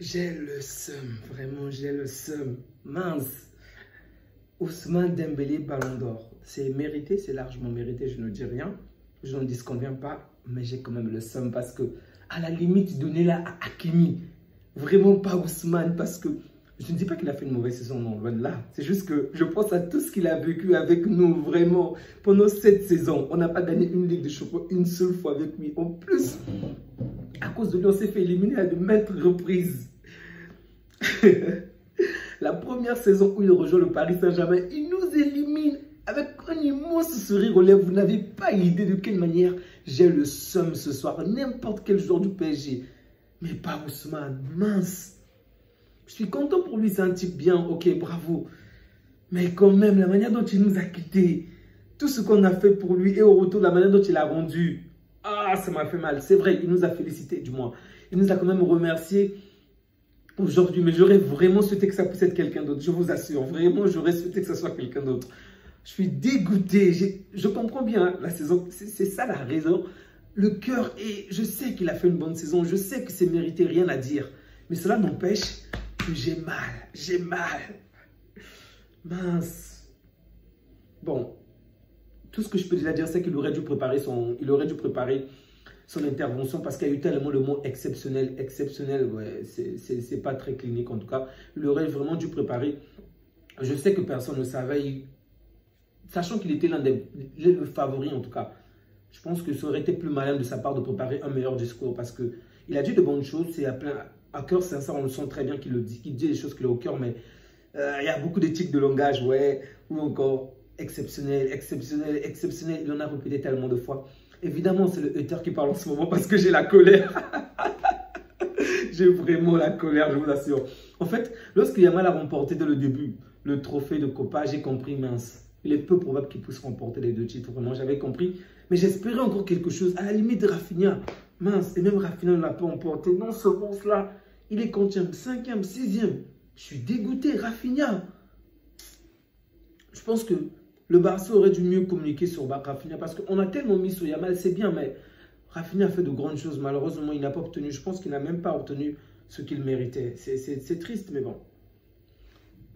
J'ai le seum, vraiment j'ai le seum. Mince. Ousmane Dembélé, Ballon d'Or. C'est mérité, c'est largement mérité, je ne dis rien. Je n'en disconviens pas, mais j'ai quand même le seum parce que, à la limite, donnez-la à Hakimi. Vraiment pas Ousmane parce que je ne dis pas qu'il a fait une mauvaise saison, non, loin de là. C'est juste que je pense à tout ce qu'il a vécu avec nous, vraiment. Pendant cette saison, on n'a pas gagné une Ligue des Champions une seule fois avec lui. En plus, à cause de lui, on s'est fait éliminer à de maintes reprises. La première saison où il rejoint le Paris Saint-Germain, il nous élimine avec un immense sourire aux lèvres. Vous n'avez pas idée de quelle manière j'ai le seum ce soir. N'importe quel joueur du PSG. Mais pas Ousmane, mince. Je suis content pour lui, c'est un type bien, ok, bravo. Mais quand même, la manière dont il nous a quittés, tout ce qu'on a fait pour lui et au retour, la manière dont il a rendu, ah, ça m'a fait mal. C'est vrai, il nous a félicité du moins. Il nous a quand même remercié aujourd'hui, mais j'aurais vraiment souhaité que ça puisse être quelqu'un d'autre, je vous assure. Vraiment, j'aurais souhaité que ça soit quelqu'un d'autre. Je suis dégoûté, je comprends bien hein, la saison, c'est ça la raison. Le cœur, et je sais qu'il a fait une bonne saison, je sais que c'est mérité, rien à dire. Mais cela n'empêche que j'ai mal, j'ai mal. Mince. Bon, tout ce que je peux déjà dire, c'est qu'il aurait dû préparer son intervention parce qu'il y a eu tellement le mot exceptionnel. Exceptionnel, ouais, c'est pas très clinique en tout cas. Il aurait vraiment dû préparer. Je sais que personne ne savait, sachant qu'il était l'un des favoris en tout cas. Je pense que ça aurait été plus malin de sa part de préparer un meilleur discours parce qu'il a dit de bonnes choses, c'est à cœur sincère, on le sent très bien qu'il le dit, qu'il dit des choses qu'il a au cœur, mais il y a beaucoup d'éthiques de langage, ouais, ou encore exceptionnel, exceptionnel, exceptionnel, il en a répété tellement de fois. Évidemment, c'est le hater qui parle en ce moment parce que j'ai la colère. J'ai vraiment la colère, je vous assure. En fait, lorsque Yamal a remporté dès le début le trophée de Copa, j'ai compris, mince. Il est peu probable qu'il puisse remporter les deux titres, vraiment, j'avais compris. Mais j'espérais encore quelque chose, à la limite de Rafinha. Mince, et même Rafinha ne l'a pas emporté. Non, ce monstre-là, il est combien? 5e, 6e. Je suis dégoûté, Rafinha. Je pense que le Barça aurait dû mieux communiquer sur Rafinha parce qu'on a tellement mis sur Yamal, c'est bien, mais Rafinha a fait de grandes choses. Malheureusement, il n'a pas obtenu, je pense qu'il n'a même pas obtenu ce qu'il méritait. C'est triste, mais bon.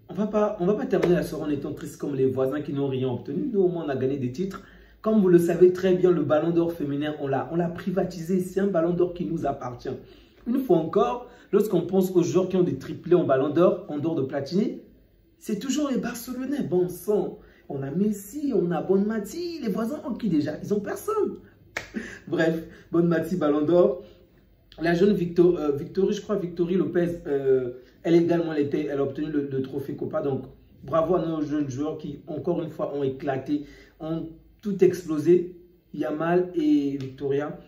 On va pas terminer la soirée en étant triste comme les voisins qui n'ont rien obtenu. Nous, au moins, on a gagné des titres. Comme vous le savez très bien, le Ballon d'Or féminin, on l'a privatisé. C'est un Ballon d'Or qui nous appartient. Une fois encore, lorsqu'on pense aux joueurs qui ont des triplés en Ballon d'Or, en dehors de Platini, c'est toujours les Barcelonais. Bon sang, on a Messi, on a Bonmati. Les voisins ont qui déjà? Ils ont personne. Bref, Bonmati, Ballon d'Or. La jeune Victory, je crois, Victory Lopez, elle également, elle a obtenu le trophée Copa. Donc, bravo à nos jeunes joueurs qui, encore une fois, ont éclaté, ont tout explosé. Yamal et Victoria,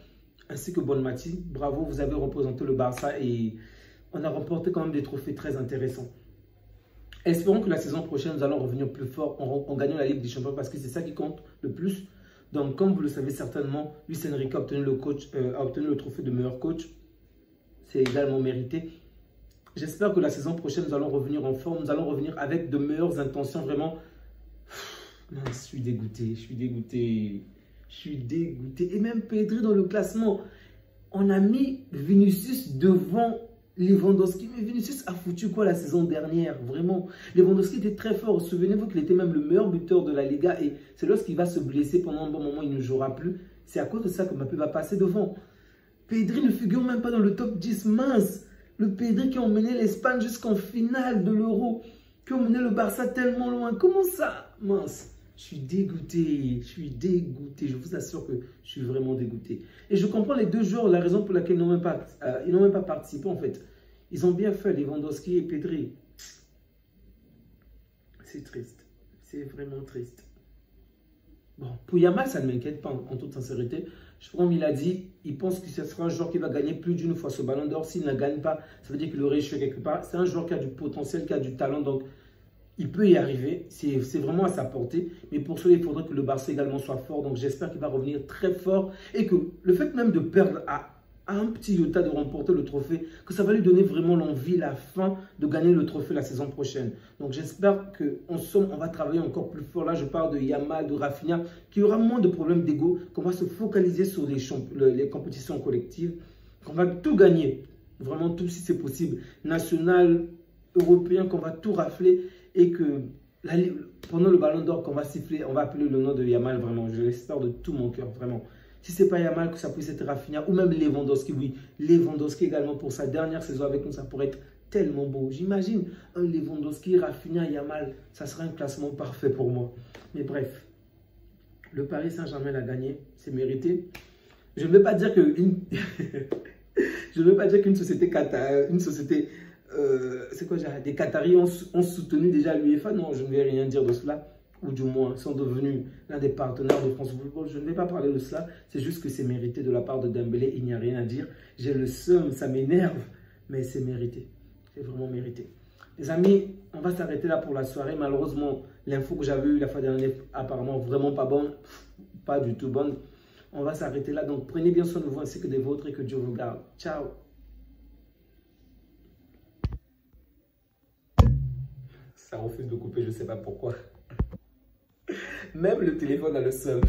ainsi que Bonmati. Bravo, vous avez représenté le Barça et on a remporté quand même des trophées très intéressants. Espérons que la saison prochaine, nous allons revenir plus fort en gagnant la Ligue des Champions parce que c'est ça qui compte le plus. Donc, comme vous le savez certainement, Luis Enrique a obtenu le trophée de meilleur coach. C'est également mérité. J'espère que la saison prochaine, nous allons revenir en forme. Nous allons revenir avec de meilleures intentions. Vraiment, mince, je suis dégoûté. Je suis dégoûté. Je suis dégoûté. Et même Pedri dans le classement. On a mis Vinicius devant Lewandowski. Mais Vinicius a foutu quoi la saison dernière? Vraiment, Lewandowski était très fort. Souvenez-vous qu'il était même le meilleur buteur de la Liga. Et c'est lorsqu'il va se blesser pendant un bon moment, il ne jouera plus. C'est à cause de ça que Mbappé va passer devant. Pedri ne figure même pas dans le top 10, mince. Le Pedri qui a emmené l'Espagne jusqu'en finale de l'Euro, qui a emmené le Barça tellement loin. Comment ça? Mince. Je suis dégoûté, je vous assure que je suis vraiment dégoûté. Et je comprends les deux joueurs, la raison pour laquelle ils n'ont même pas participé en fait. Ils ont bien fait, Lewandowski et Pedri. C'est triste, c'est vraiment triste. Bon, pour Yamal, ça ne m'inquiète pas en toute sincérité. Comme il a dit, il pense que ce sera un joueur qui va gagner plus d'une fois ce Ballon d'Or. S'il ne gagne pas, ça veut dire qu'il aurait échoué quelque part. C'est un joueur qui a du potentiel, qui a du talent, donc il peut y arriver. C'est vraiment à sa portée. Mais pour cela, il faudrait que le Barça également soit fort. Donc j'espère qu'il va revenir très fort et que le fait même de perdre à un petit iota de remporter le trophée, que ça va lui donner vraiment l'envie, la faim de gagner le trophée la saison prochaine. Donc j'espère qu'en somme, on va travailler encore plus fort. Là, je parle de Yamal, de Rafinha, qu'il y aura moins de problèmes d'ego, qu'on va se focaliser sur les compétitions collectives, qu'on va tout gagner. Vraiment tout si c'est possible. National, européen, qu'on va tout rafler et que pendant le ballon d'or qu'on va siffler, on va appeler le nom de Yamal vraiment. Je l'espère de tout mon cœur, vraiment. Si ce n'est pas Yamal, que ça puisse être Rafinha ou même Lewandowski, oui. Lewandowski également pour sa dernière saison avec nous, ça pourrait être tellement beau. J'imagine un Lewandowski, Rafinha, Yamal, ça sera un classement parfait pour moi. Mais bref, le Paris Saint-Germain a gagné, c'est mérité. Je ne veux pas dire que je ne veux pas dire qu'une société c'est quoi, des Qataris ont soutenu déjà l'UEFA. Non, je ne vais rien dire de cela. Ou du moins, sont devenus l'un des partenaires de France Football. Je ne vais pas parler de cela. C'est juste que c'est mérité de la part de Dembélé. Il n'y a rien à dire. J'ai le seum, ça m'énerve. Mais c'est mérité. C'est vraiment mérité. Les amis, on va s'arrêter là pour la soirée. Malheureusement, l'info que j'avais eue la fois dernière, apparemment vraiment pas bonne. Pas du tout bonne. On va s'arrêter là. Donc, prenez bien soin de vous ainsi que des vôtres et que Dieu vous garde. Ciao. Ça refuse de couper, je ne sais pas pourquoi. Même le téléphone a le seum.